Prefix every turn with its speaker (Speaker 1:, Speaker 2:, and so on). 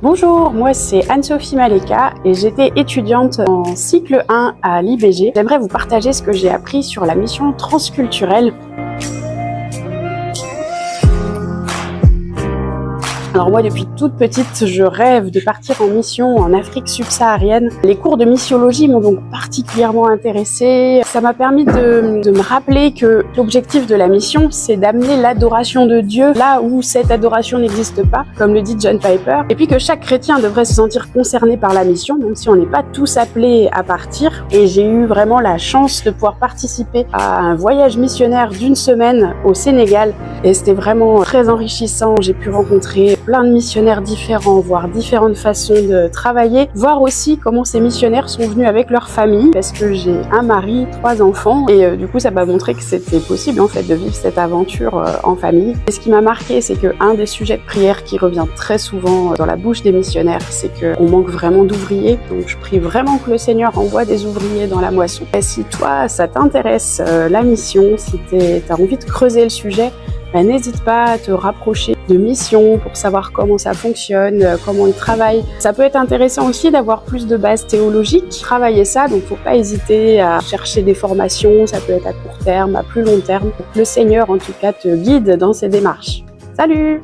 Speaker 1: Bonjour, moi c'est Anne-Sophie Maleka et j'étais étudiante en cycle 1 à l'IBG. J'aimerais vous partager ce que j'ai appris sur la mission transculturelle. Alors moi, depuis toute petite, je rêve de partir en mission en Afrique subsaharienne. Les cours de missiologie m'ont donc particulièrement intéressée. Ça m'a permis de me rappeler que l'objectif de la mission, c'est d'amener l'adoration de Dieu là où cette adoration n'existe pas, comme le dit John Piper. Et puis que chaque chrétien devrait se sentir concerné par la mission, même si on n'est pas tous appelés à partir. Et j'ai eu vraiment la chance de pouvoir participer à un voyage missionnaire d'une semaine au Sénégal. Et c'était vraiment très enrichissant. J'ai pu rencontrer plein de missionnaires différents, voir différentes façons de travailler, voir aussi comment ces missionnaires sont venus avec leur famille, parce que j'ai un mari, 3 enfants, et du coup ça m'a montré que c'était possible en fait de vivre cette aventure en famille. Et ce qui m'a marqué, c'est que un des sujets de prière qui revient très souvent dans la bouche des missionnaires, c'est qu'on manque vraiment d'ouvriers. Donc je prie vraiment que le Seigneur envoie des ouvriers dans la moisson. Et si toi ça t'intéresse la mission, si t'as envie de creuser le sujet, n'hésite pas à te rapprocher de missions pour savoir comment ça fonctionne, comment ils travaillent. Ça peut être intéressant aussi d'avoir plus de bases théologiques. Travailler ça, donc faut pas hésiter à chercher des formations, ça peut être à court terme, à plus long terme. Le Seigneur en tout cas te guide dans ses démarches. Salut!